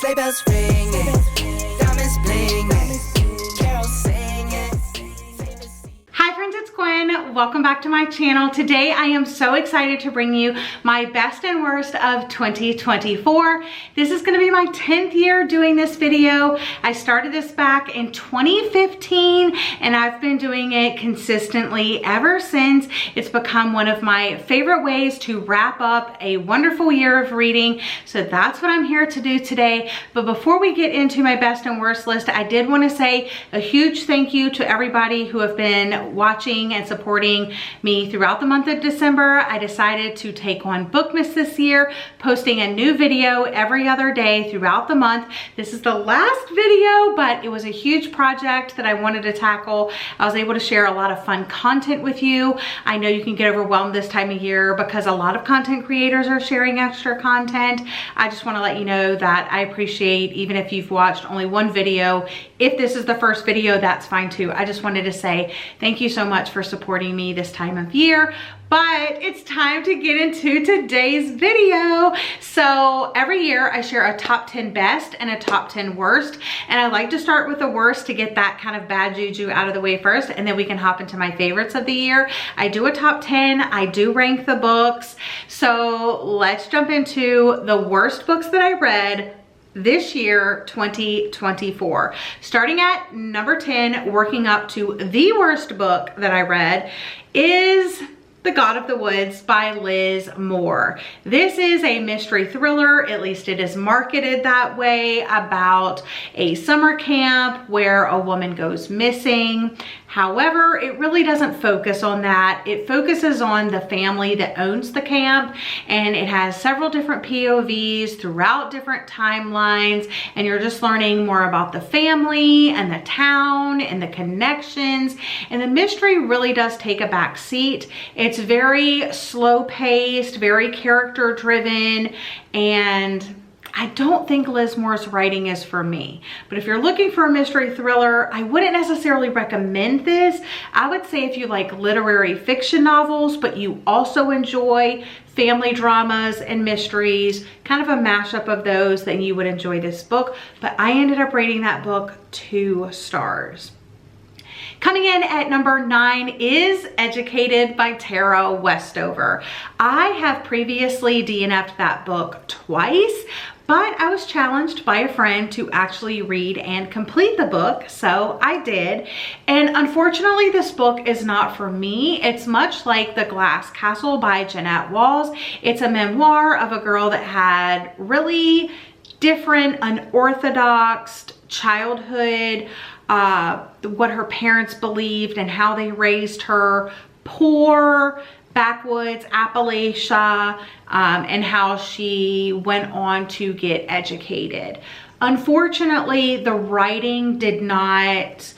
Sleigh bells ringing, diamonds blinging, carols singing. Hi friends, it's Gwen. Welcome back to my channel. Today I am so excited to bring you my best and worst of 2024. This is going to be my 10th year doing this video. I started this back in 2015 and I've been doing it consistently ever since. It's become one of my favorite ways to wrap up a wonderful year of reading. So that's what I'm here to do today. But before we get into my best and worst list, I did want to say a huge thank you to everybody who have been watching and supporting me throughout the month of December. I decided to take on Bookmas this year, posting a new video every other day throughout the month. This is the last video, but it was a huge project that I wanted to tackle. I was able to share a lot of fun content with you. I know you can get overwhelmed this time of year because a lot of content creators are sharing extra content. I just want to let you know that I appreciate, even if you've watched only one video, if this is the first video, that's fine too. I just wanted to say thank you so much for supporting me this time of year. But it's time to get into today's video. So every year I share a top 10 best and a top 10 worst. And I like to start with the worst to get that kind of bad juju out of the way first. And then we can hop into my favorites of the year. I do a top 10. I do rank the books. So let's jump into the worst books that I read this year, 2024. Starting at number 10, working up to the worst book that I read is The God of the Woods by Liz Moore. This is a mystery thriller, at least it is marketed that way, about a summer camp where a woman goes missing. However, it really doesn't focus on that. It focuses on the family that owns the camp, and it has several different POVs throughout different timelines, and you're just learning more about the family and the town and the connections, and the mystery really does take a back seat. It's very slow paced, very character driven, and I don't think Liz Moore's writing is for me. But if you're looking for a mystery thriller, I wouldn't necessarily recommend this. I would say if you like literary fiction novels, but you also enjoy family dramas and mysteries, kind of a mashup of those, then you would enjoy this book. But I ended up rating that book 2 stars. Coming in at number 9 is Educated by Tara Westover. I have previously DNF'd that book twice, but I was challenged by a friend to actually read and complete the book, so I did. And unfortunately, this book is not for me. It's much like The Glass Castle by Jeanette Walls. It's a memoir of a girl that had really different, unorthodox childhood, what her parents believed and how they raised her, poor, backwoods Appalachia, and how she went on to get educated. Unfortunately, the writing did not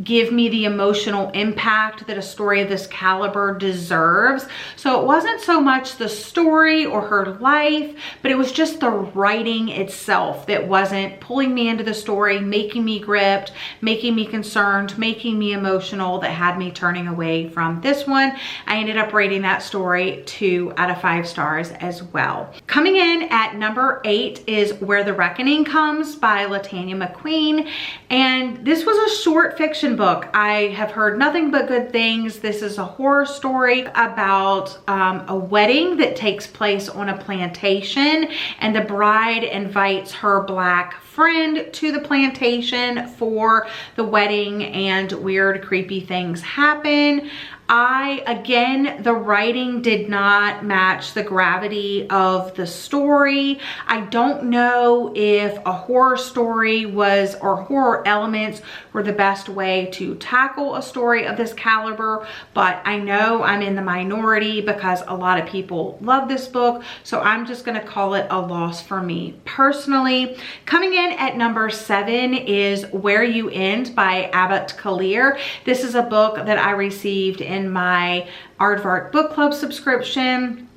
give me the emotional impact that a story of this caliber deserves. So it wasn't so much the story or her life, but it was just the writing itself that wasn't pulling me into the story, making me gripped, making me concerned, making me emotional, that had me turning away from this one. I ended up rating that story 2 out of 5 stars as well. Coming in at number 8 is Where the Reckoning Comes by Latanya McQueen. And this was a short fiction book. I have heard nothing but good things. This is a horror story about a wedding that takes place on a plantation, and the bride invites her black friend to the plantation for the wedding, and weird, creepy things happen. Again, the writing did not match the gravity of the story. I don't know if a horror story was, or horror elements were the best way to tackle a story of this caliber, but I know I'm in the minority because a lot of people love this book, so I'm just gonna call it a loss for me personally. Coming in at number 7 is Where You End by Abbott Kalir. This is a book that I received in my Aardvark book club subscription.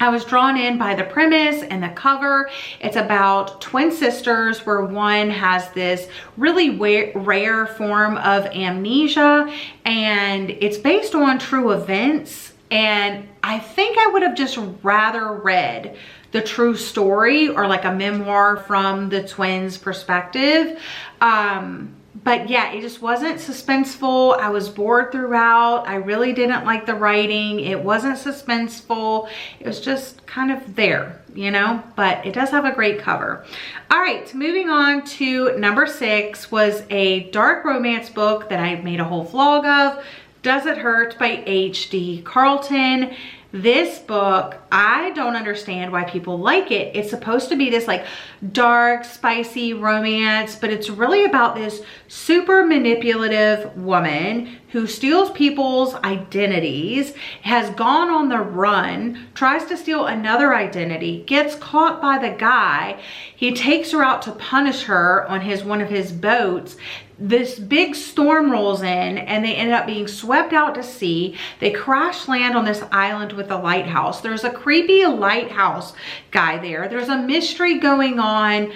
I was drawn in by the premise and the cover. It's about twin sisters where one has this really rare form of amnesia, and it's based on true events. And I think I would have just rather read the true story or like a memoir from the twins' perspective. But yeah, it just wasn't suspenseful. I was bored throughout. I really didn't like the writing. It wasn't suspenseful. It was just kind of there, you know, but it does have a great cover. All right, moving on to number 6 was a dark romance book that I made a whole vlog of, Does It Hurt by H.D. Carlton. This book, I don't understand why people like it. It's supposed to be this like dark, spicy romance, but it's really about this super manipulative woman who steals people's identities, has gone on the run, tries to steal another identity, gets caught by the guy. He takes her out to punish her on one of his boats. This big storm rolls in and they end up being swept out to sea. They crash land on this island with a lighthouse. There's a creepy lighthouse guy there. There's a mystery going on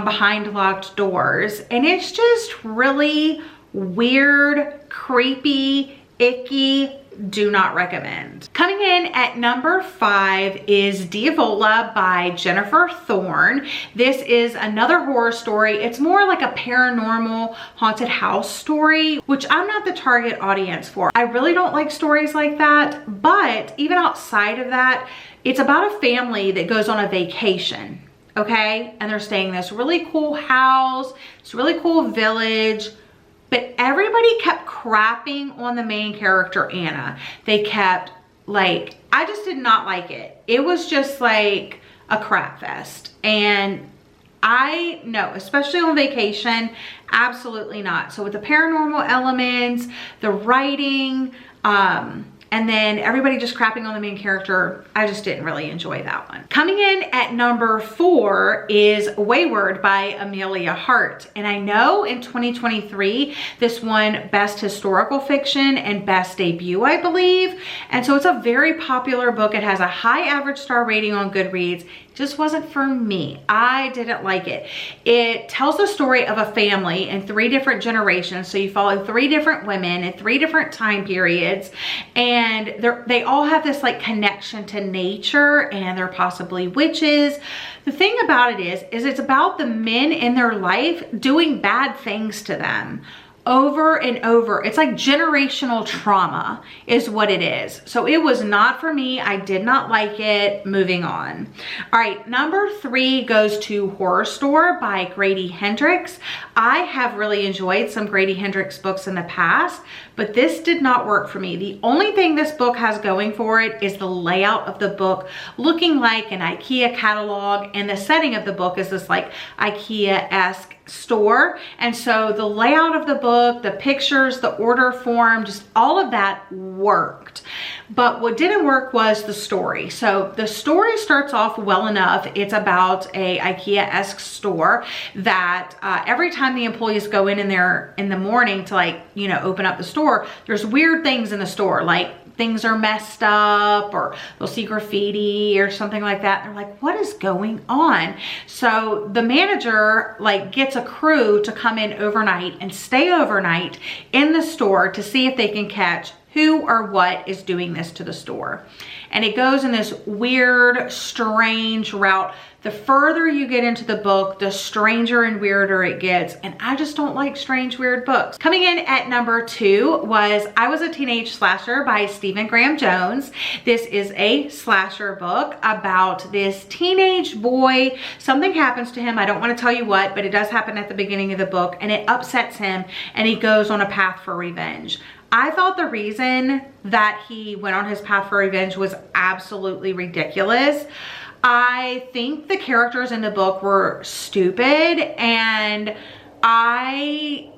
behind locked doors. And it's just really weird, creepy, icky. Do not recommend. Coming in at number 5 is 𝒍𝒊𝒏𝒌𝒔 by Jennifer Thorne. This is another horror story. It's more like a paranormal haunted house story, which I'm not the target audience for. I really don't like stories like that, but even outside of that, it's about a family that goes on a vacation, okay? And they're staying in this really cool house, this really cool village. But everybody kept crapping on the main character, Anna. They kept like, I just did not like it. It was just like a crap fest. And no, especially on vacation, absolutely not. So with the paranormal elements, the writing, and then everybody just crapping on the main character, I just didn't really enjoy that one. Coming in at number 4 is Wayward by Amelia Hart. And I know in 2023, this won Best Historical Fiction and Best Debut, I believe. And so it's a very popular book. It has a high average star rating on Goodreads. Just wasn't for me. I didn't like it. It tells the story of a family in 3 different generations. So you follow 3 different women in 3 different time periods, and they all have this like connection to nature, and they're possibly witches. The thing about it is it's about the men in their life doing bad things to them over and over. It's like generational trauma is what it is. So it was not for me. I did not like it. Moving on. All right, number 3 goes to Horror Store by Grady Hendrix. I have really enjoyed some Grady Hendrix books in the past, but this did not work for me. The only thing this book has going for it is the layout of the book looking like an IKEA catalog, and the setting of the book is this like IKEA-esque store. And so the layout of the book, the pictures, the order form, just all of that worked. But what didn't work was the story. So the story starts off well enough. It's about a IKEA-esque store that every time the employees go in there in the morning to like, you know, open up the store, there's weird things in the store, like things are messed up, or they'll see graffiti or something like that. They're like, what is going on? So the manager like gets a crew to come in overnight and stay overnight in the store to see if they can catch who or what is doing this to the store. And it goes in this weird, strange route. The further you get into the book, the stranger and weirder it gets. And I just don't like strange, weird books. Coming in at number 2 was I Was a Teenage Slasher by Stephen Graham Jones. This is a slasher book about this teenage boy. Something happens to him. I don't want to tell you what, but it does happen at the beginning of the book, and it upsets him, and he goes on a path for revenge. I thought the reason that he went on his path for revenge was absolutely ridiculous. I think the characters in the book were stupid, and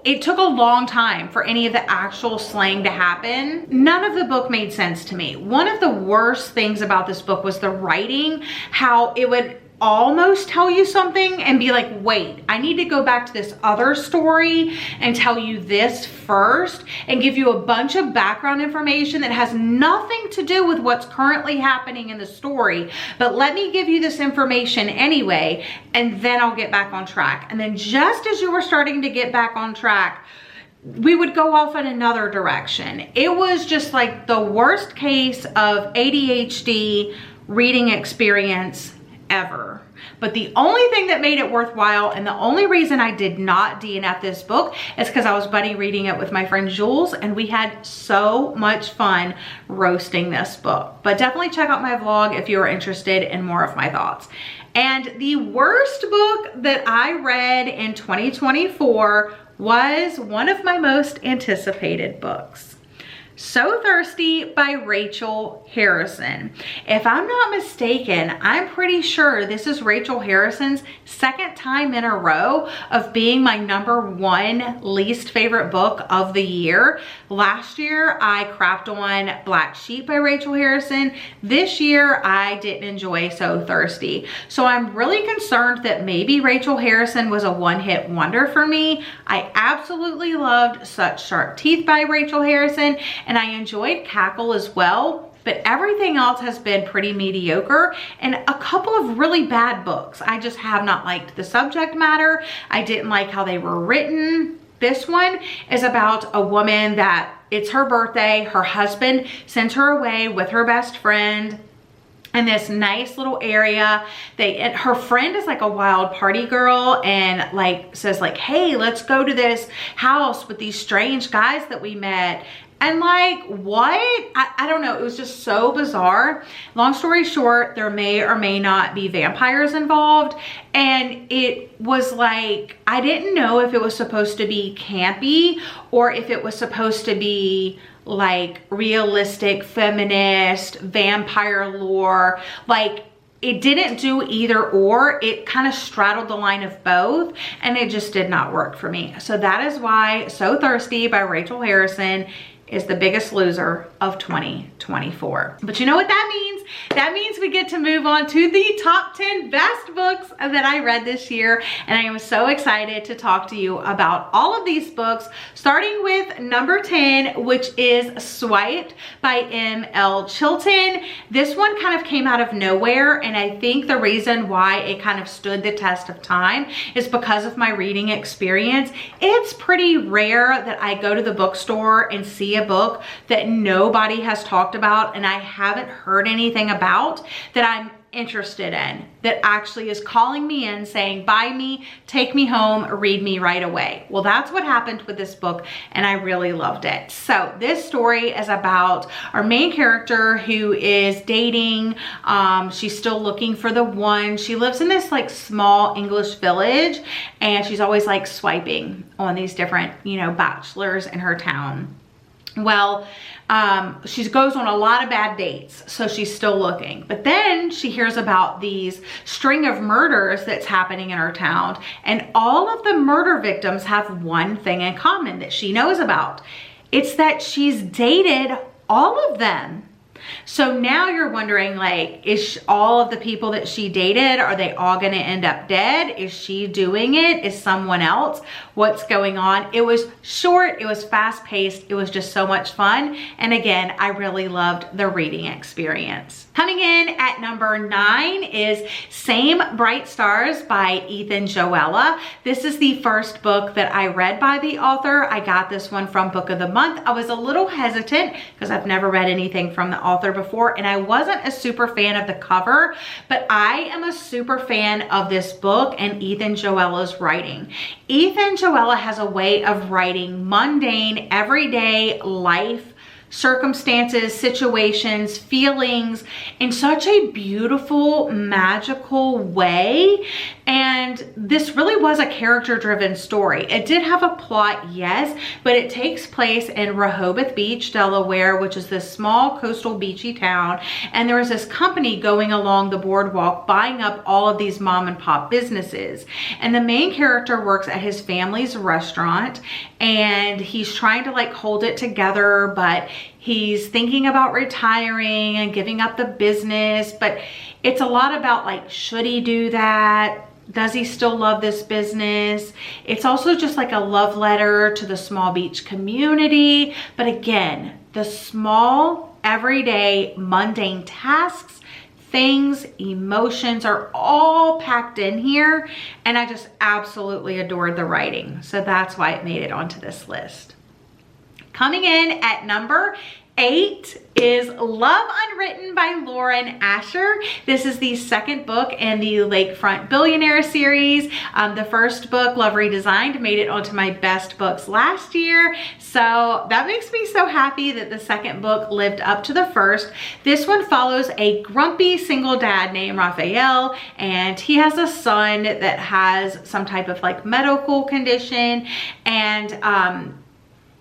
it took a long time for any of the actual slaying to happen. None of the book made sense to me. One of the worst things about this book was the writing, how it would almost tell you something and be like, wait, I need to go back to this other story and tell you this first, and give you a bunch of background information that has nothing to do with what's currently happening in the story, but let me give you this information anyway, and then I'll get back on track. And then just as you were starting to get back on track, we would go off in another direction. It was just like the worst case of ADHD reading experience ever. But the only thing that made it worthwhile, and the only reason I did not DNF this book, is because I was buddy reading it with my friend Jules, and we had so much fun roasting this book. But definitely check out my vlog if you're interested in more of my thoughts. And the worst book that I read in 2024 was one of my most anticipated books. So Thirsty by Rachel Harrison. If I'm not mistaken, I'm pretty sure this is Rachel Harrison's second time in a row of being my #1 least favorite book of the year. Last year, I crapped on Black Sheep by Rachel Harrison. This year, I didn't enjoy So Thirsty. So I'm really concerned that maybe Rachel Harrison was a one-hit wonder for me. I absolutely loved Such Sharp Teeth by Rachel Harrison, and I enjoyed Cackle as well, but everything else has been pretty mediocre and a couple of really bad books. I just have not liked the subject matter. I didn't like how they were written. This one is about a woman that it's her birthday. Her husband sends her away with her best friend in this nice little area. Her friend is like a wild party girl and like says like, hey, let's go to this house with these strange guys that we met. And like, what? I don't know. It was just so bizarre. Long story short, there may or may not be vampires involved. And it was like, I didn't know if it was supposed to be campy or if it was supposed to be like realistic, feminist, vampire lore. Like, it didn't do either or. It kind of straddled the line of both, and it just did not work for me. So that is why So Thirsty by Rachel Harrison is the biggest loser of 2024. But you know what that means? That means we get to move on to the top 10 best books that I read this year. And I am so excited to talk to you about all of these books, starting with number 10, which is Swiped by M.L. Chilton. This one kind of came out of nowhere, and I think the reason why it kind of stood the test of time is because of my reading experience. It's pretty rare that I go to the bookstore and see a book that nobody has talked about and I haven't heard anything about that I'm interested in, that actually is calling me in saying, buy me, take me home, read me right away. Well, that's what happened with this book, and I really loved it. So this story is about our main character who is dating. She's still looking for the one. She lives in this like small English village, and she's always like swiping on these different, you know, bachelors in her town. Well, she goes on a lot of bad dates, so she's still looking. But then she hears about these string of murders that's happening in her town, and all of the murder victims have one thing in common that she knows about. It's that she's dated all of them. So now you're wondering, like, is all of the people that she dated, are they all going to end up dead? Is she doing it? Is someone else? What's going on? It was short. It was fast paced. It was just so much fun. And again, I really loved the reading experience. Coming in at number 9 is Same Bright Stars by Ethan Joella. This is the first book that I read by the author. I got this one from Book of the Month. I was a little hesitant because I've never read anything from the author before, and I wasn't a super fan of the cover, but I am a super fan of this book and Ethan Joella's writing. Ethan Joella has a way of writing mundane, everyday life circumstances, situations, feelings in such a beautiful, magical way. And this really was a character-driven story. It did have a plot, yes, but it takes place in Rehoboth Beach, Delaware, which is this small coastal beachy town. And there was this company going along the boardwalk buying up all of these mom and pop businesses. And the main character works at his family's restaurant, and he's trying to like hold it together, but he's thinking about retiring and giving up the business. But it's a lot about like, should he do that? Does he still love this business? It's also just like a love letter to the small beach community. But again, the small, everyday, mundane tasks, things, emotions are all packed in here. And I just absolutely adored the writing. So that's why it made it onto this list. Coming in at number 8 is Love Unwritten by Lauren Asher. This is the second book in the Lakefront Billionaire series. The first book, Love Redesigned, made it onto my best books last year. So that makes me so happy that the second book lived up to the first. This one follows a grumpy single dad named Raphael, and he has a son that has some type of like medical condition, and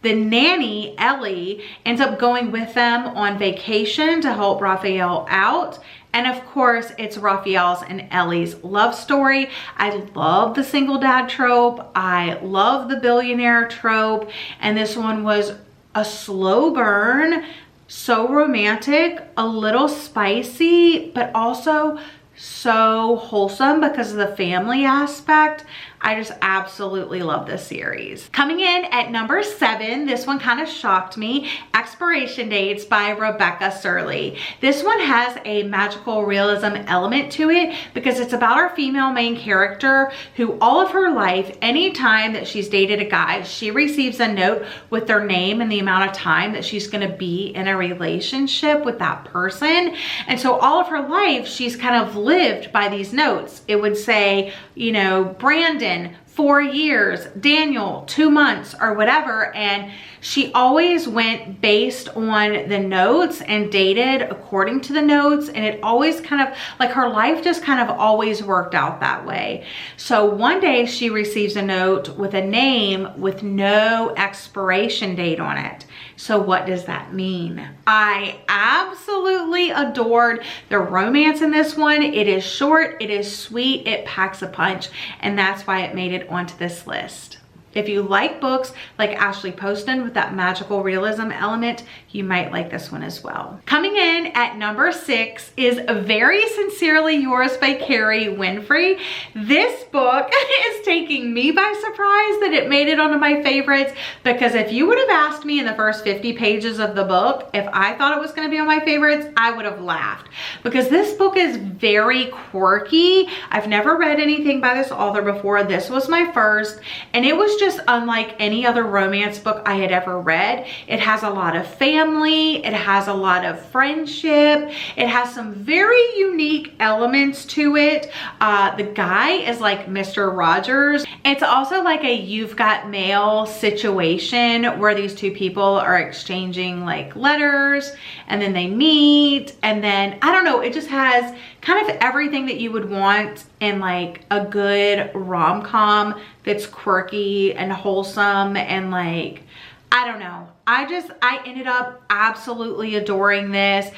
the nanny, Ellie, ends up going with them on vacation to help Raphael out. And of course, it's Raphael's and Ellie's love story. I love the single dad trope. I love the billionaire trope. And this one was a slow burn, so romantic, a little spicy, but also so wholesome because of the family aspect. I just absolutely love this series. Coming in at number 7, this one kind of shocked me, Expiration Dates by Rebecca Surley. This one has a magical realism element to it because it's about our female main character who all of her life, anytime that she's dated a guy, she receives a note with their name and the amount of time that she's gonna be in a relationship with that person. And so all of her life, she's kind of lived by these notes. It would say, you know, Brandon, 4 years, Daniel, 2 months, or whatever. And she always went based on the notes and dated according to the notes. And it always kind of like her life just kind of always worked out that way. So one day she receives a note with a name with no expiration date on it. So what does that mean? I absolutely adored the romance in this one. It is short, it is sweet, it packs a punch, and that's why it made it onto this list. If you like books like Ashley Poston with that magical realism element, you might like this one as well. Coming in at number 6 is Very Sincerely Yours by Carrie Winfrey. This book is taking me by surprise that it made it onto my favorites, because if you would have asked me in the first 50 pages of the book if I thought it was going to be on my favorites, I would have laughed, because this book is very quirky. I've never read anything by this author before. This was my first, and it was just unlike any other romance book I had ever read. It has a lot of family, it has a lot of friendship, it has some very unique elements to it. The guy is like Mr. Rogers. It's also like a You've Got Mail situation where these two people are exchanging like letters, and then they meet, and then I don't know, it just has kind of everything that you would want in like a good rom-com that's quirky and wholesome, and like, I don't know. I ended up absolutely adoring this.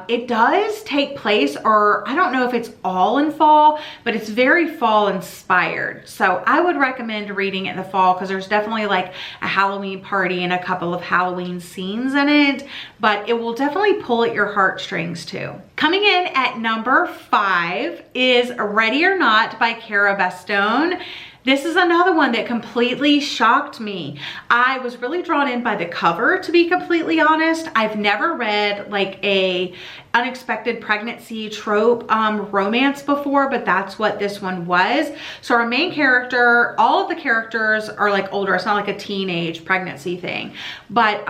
It does take place, or I don't know if it's all in fall, but it's very fall inspired. So I would recommend reading it in the fall, because there's definitely like a Halloween party and a couple of Halloween scenes in it, but it will definitely pull at your heartstrings too. Coming in at number 5 is Ready or Not by Cara Bastone. This is another one that completely shocked me. I was really drawn in by the cover, to be completely honest. I've never read like a unexpected pregnancy trope romance before, but that's what this one was. So our main character, all of the characters are like older. It's not like a teenage pregnancy thing, but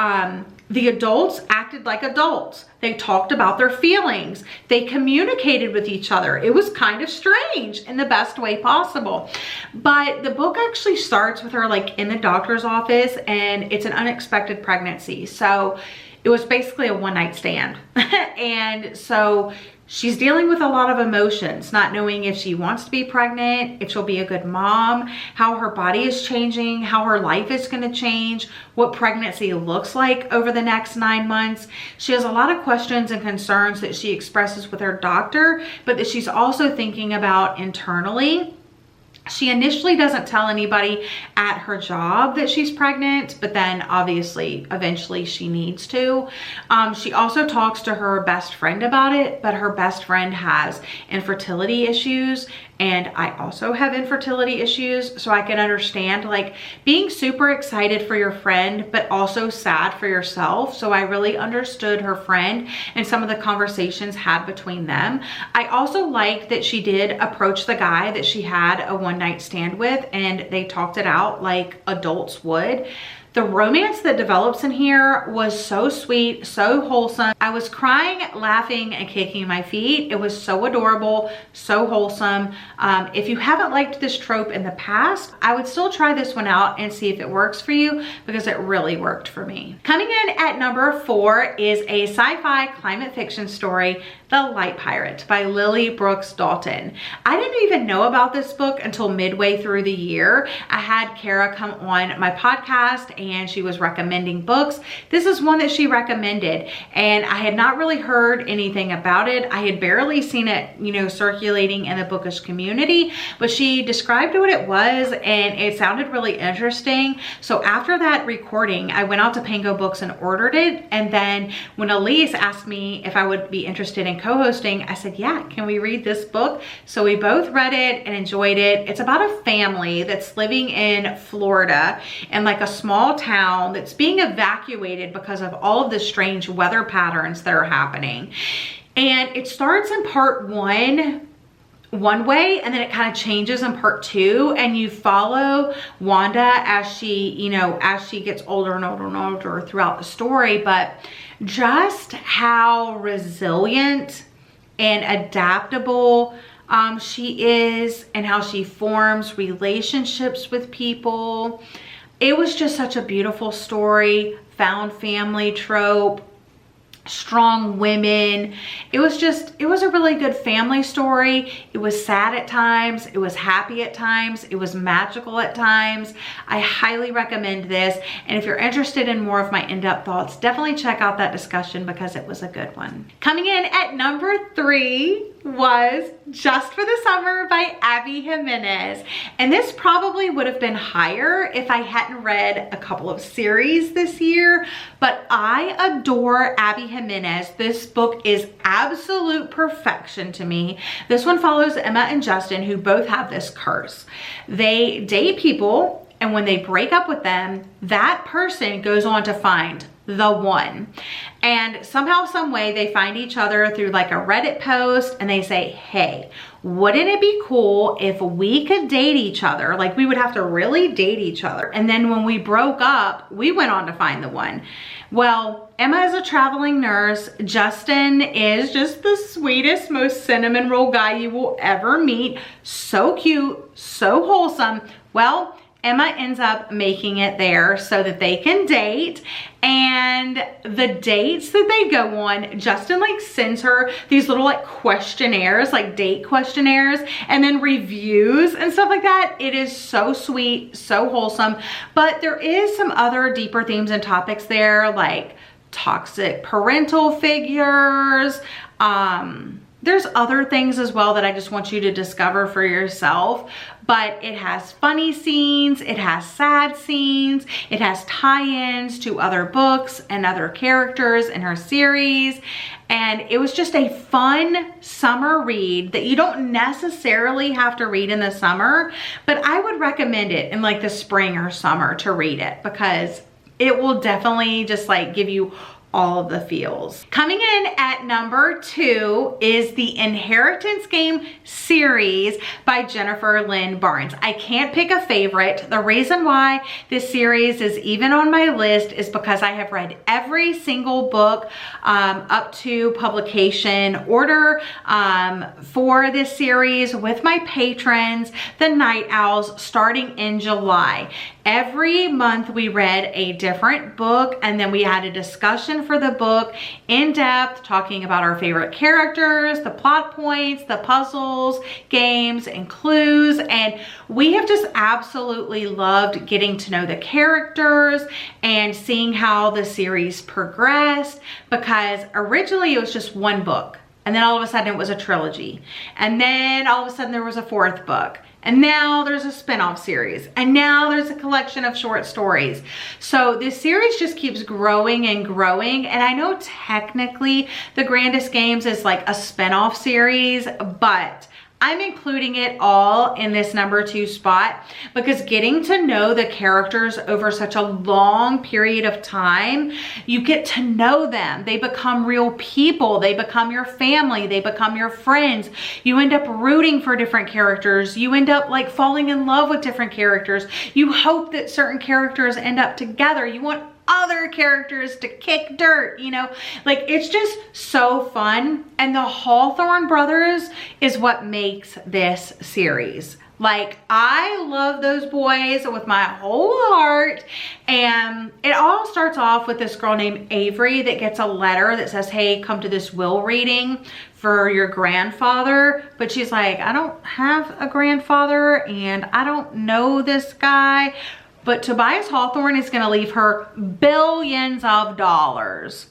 the adults acted like adults. They talked about their feelings. They communicated with each other. It was kind of strange in the best way possible. But the book actually starts with her like in the doctor's office, and it's an unexpected pregnancy. So it was basically a one-night stand. And so she's dealing with a lot of emotions, not knowing if she wants to be pregnant, if she'll be a good mom, how her body is changing, how her life is going to change, what pregnancy looks like over the next 9 months. She has a lot of questions and concerns that she expresses with her doctor, but that she's also thinking about internally. She initially doesn't tell anybody at her job that she's pregnant, but then obviously eventually she needs to. She also talks to her best friend about it, but her best friend has infertility issues, and I also have infertility issues, so I can understand like being super excited for your friend but also sad for yourself. So I really understood her friend and some of the conversations had between them. I also like that she did approach the guy that she had a one-night stand with, and they talked it out like adults would. The romance that develops in here was so sweet, so wholesome. I was crying, laughing, and kicking my feet. It was so adorable, so wholesome. If you haven't liked this trope in the past, I would still try this one out and see if it works for you, because it really worked for me. Coming in at number 4 is a sci-fi climate fiction story, The Light Pirate by Lily Brooks Dalton. I didn't even know about this book until midway through the year. I had Kara come on my podcast and she was recommending books. This is one that she recommended, and I had not really heard anything about it. I had barely seen it, you know, circulating in the bookish community, but she described what it was and it sounded really interesting. So after that recording, I went out to Pango Books and ordered it. And then when Elise asked me if I would be interested in co-hosting, I said, yeah, can we read this book? So we both read it and enjoyed it. It's about a family that's living in Florida in like a small town that's being evacuated because of all of the strange weather patterns that are happening. And it starts in part one way, and then it kind of changes in part 2, and you follow Wanda as she, you know, as she gets older and older and older throughout the story. But just how resilient and adaptable she is, and how she forms relationships with people. It was just such a beautiful story, found family trope, strong women. It was a really good family story. It was sad at times, it was happy at times, it was magical at times. I highly recommend this, and if you're interested in more of my in-depth thoughts, definitely check out that discussion because it was a good one. Coming in at number 3 was Just for the Summer by Abby Jimenez. And this probably would have been higher if I hadn't read a couple of series this year, but I adore Abby Jimenez. This book is absolute perfection to me. This one follows Emma and Justin, who both have this curse. They date people, and when they break up with them, that person goes on to find the one. And somehow, some way, they find each other through like a Reddit post, and they say, hey, wouldn't it be cool if we could date each other? Like, we would have to really date each other. And then when we broke up, we went on to find the one. Well, Emma is a traveling nurse. Justin is just the sweetest, most cinnamon roll guy you will ever meet. So cute, so wholesome. Well, Emma ends up making it there so that they can date, and the dates that they go on, Justin like sends her these little like questionnaires, like date questionnaires, and then reviews and stuff like that. It is so sweet, so wholesome, but there is some other deeper themes and topics there, like toxic parental figures. There's other things as well that I just want you to discover for yourself, but it has funny scenes, it has sad scenes, it has tie-ins to other books and other characters in her series. And it was just a fun summer read that you don't necessarily have to read in the summer, but I would recommend it in like the spring or summer to read it, because it will definitely just like give you all of the feels. Coming in at number 2 is the Inheritance Game series by Jennifer Lynn Barnes. I can't pick a favorite. The reason why this series is even on my list is because I have read every single book up to publication order for this series with my patrons, the Night Owls, starting in July. Every month we read a different book, and then we had a discussion for the book in depth, talking about our favorite characters, the plot points, the puzzles, games, and clues. And we have just absolutely loved getting to know the characters and seeing how the series progressed, because originally it was just one book, and then all of a sudden it was a trilogy, and then all of a sudden there was a 4th book. And now there's a spin-off series, and now there's a collection of short stories. So this series just keeps growing and growing. And I know technically The Grandest Games is like a spin-off series, but I'm including it all in this number 2 spot because getting to know the characters over such a long period of time, you get to know them. They become real people. They become your family. They become your friends. You end up rooting for different characters. You end up like falling in love with different characters. You hope that certain characters end up together. You want other characters to kick dirt, you know, like it's just so fun. And the Hawthorne brothers is what makes this series. Like, I love those boys with my whole heart. And it all starts off with this girl named Avery that gets a letter that says, hey, come to this will reading for your grandfather. But she's like, I don't have a grandfather and I don't know this guy. But Tobias Hawthorne is gonna leave her billions of dollars.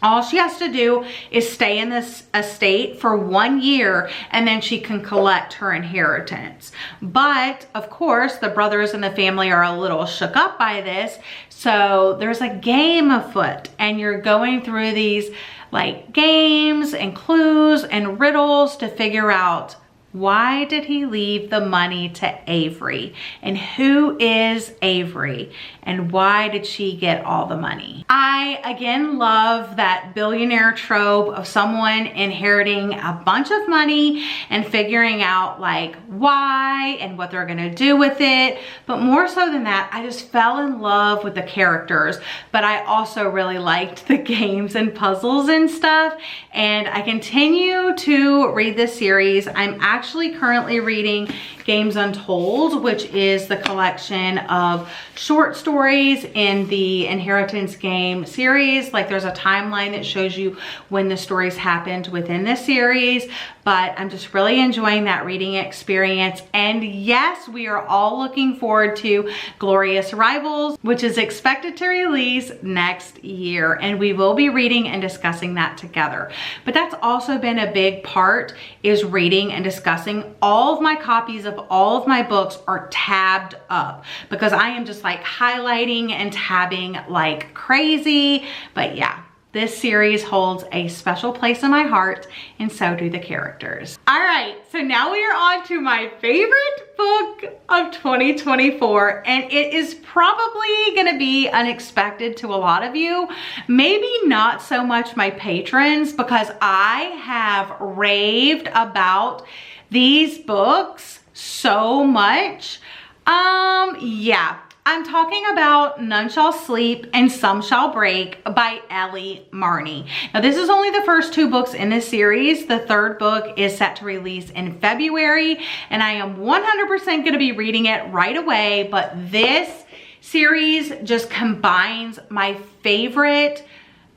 All she has to do is stay in this estate for 1 year and then she can collect her inheritance. But of course, the brothers and the family are a little shook up by this. So there's a game afoot and you're going through these like games and clues and riddles to figure out, why did he leave the money to Avery? And who is Avery? And why did she get all the money? I, again, love that billionaire trope of someone inheriting a bunch of money and figuring out like why and what they're gonna do with it. But more so than that, I just fell in love with the characters. But I also really liked the games and puzzles and stuff. And I continue to read this series. I'm actually currently reading Games Untold, which is the collection of short stories in the Inheritance Game series. Like there's a timeline that shows you when the stories happened within this series, but I'm just really enjoying that reading experience. And yes, we are all looking forward to Glorious Rivals, which is expected to release next year. And we will be reading and discussing that together. But that's also been a big part, is reading and discussing. All of my copies of all of my books are tabbed up because I am just like highlighting and tabbing like crazy. But yeah, this series holds a special place in my heart, and so do the characters. All right, so now we are on to my favorite book of 2024, and it is probably gonna be unexpected to a lot of you. Maybe not so much my patrons, because I have raved about these books so much. Yeah. I'm talking about None Shall Sleep and Some Shall Break by Ellie Marney. Now this is only the first 2 books in this series. The 3rd book is set to release in February and I am 100% going to be reading it right away. But this series just combines my favorite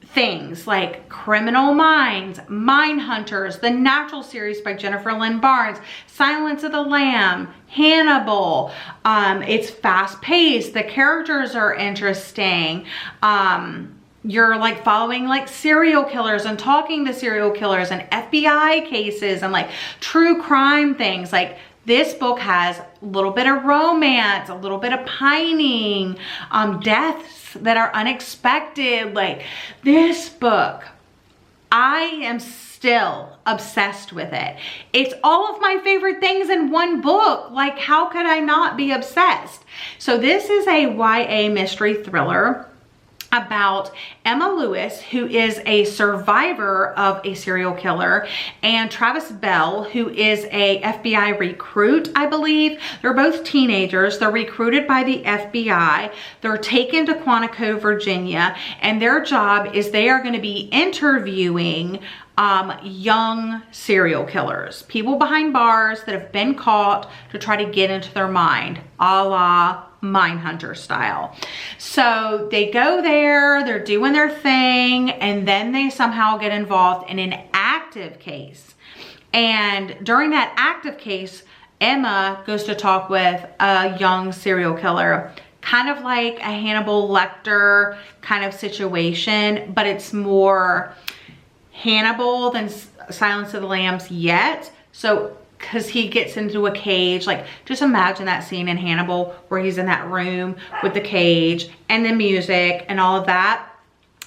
things like Criminal Minds, Mind Hunters, the Natural series by Jennifer Lynn Barnes, Silence of the Lamb, Hannibal. It's fast paced. The characters are interesting. You're like following like serial killers and talking to serial killers and FBI cases and like true crime things. Like this book has a little bit of romance, a little bit of pining, deaths that are unexpected. Like this book, I am still obsessed with it. It's all of my favorite things in one book. Like how could I not be obsessed? So this is a YA mystery thriller about Emma Lewis, who is a survivor of a serial killer, and Travis Bell, who is a FBI recruit, I believe. They're both teenagers. They're recruited by the FBI. They're taken to Quantico, Virginia, and their job is they are going to be interviewing young serial killers, people behind bars that have been caught, to try to get into their mind, a la Mindhunter style. So they go there, they're doing their thing, and then they somehow get involved in an active case. And during that active case, Emma goes to talk with a young serial killer, kind of like a Hannibal Lecter kind of situation, but it's more Hannibal than Silence of the Lambs yet. So because he gets into a cage, like just imagine that scene in Hannibal where he's in that room with the cage and the music and all of that.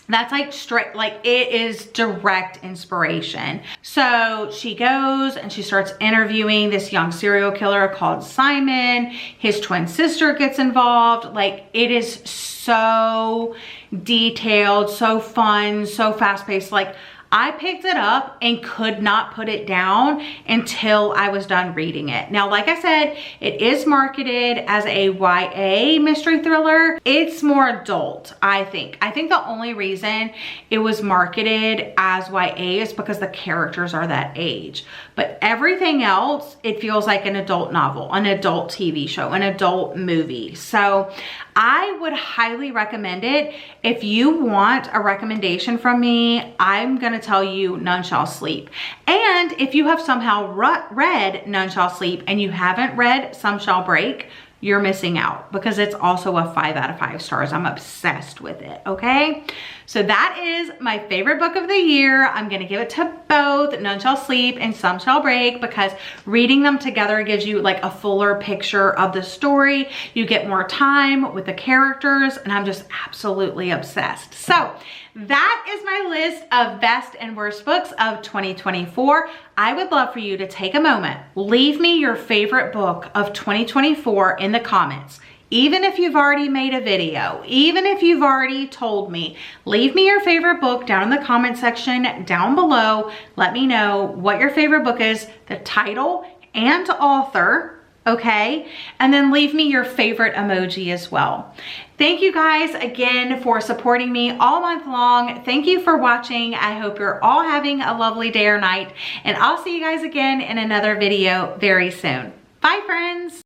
That's like straight, like it is direct inspiration. So she goes and she starts interviewing this young serial killer called Simon. His twin sister gets involved. Like it is so detailed, so fun, so fast paced. Like I picked it up and could not put it down until I was done reading it. Now, like I said, it is marketed as a YA mystery thriller. It's more adult, I think. I think the only reason it was marketed as YA is because the characters are that age. But everything else, it feels like an adult novel, an adult TV show, an adult movie. So I would highly recommend it. If you want a recommendation from me, I'm gonna tell you None Shall Sleep. And if you have somehow read None Shall Sleep and you haven't read Some Shall Break, you're missing out because it's also a 5 out of 5 stars. I'm obsessed with it, okay? So that is my favorite book of the year. I'm gonna give it to both None Shall Sleep and Some Shall Break because reading them together gives you like a fuller picture of the story. You get more time with the characters and I'm just absolutely obsessed. So that is my list of best and worst books of 2024. I would love for you to take a moment, leave me your favorite book of 2024 in the comments. Even if you've already made a video, even if you've already told me, leave me your favorite book down in the comment section down below. Let me know what your favorite book is, the title and author, okay? And then leave me your favorite emoji as well. Thank you guys again for supporting me all month long. Thank you for watching. I hope you're all having a lovely day or night, and I'll see you guys again in another video very soon. Bye, friends.